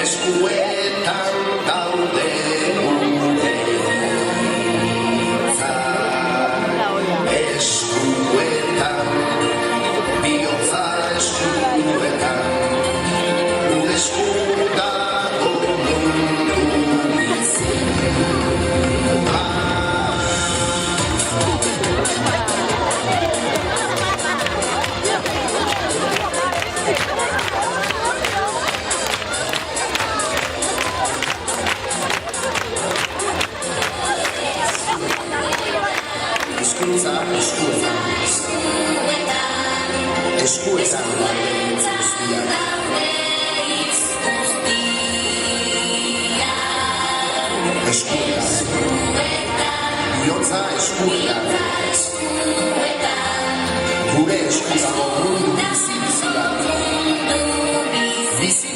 Eskuetan daude gure hitza, eskuetan, bihotza eskuetan, gure esku dago mundu bizi. Hizkuntza eskuetan, eskuetan eskuetan, bihotza eskuetan, gure esku dago mundu bizi bat, bizi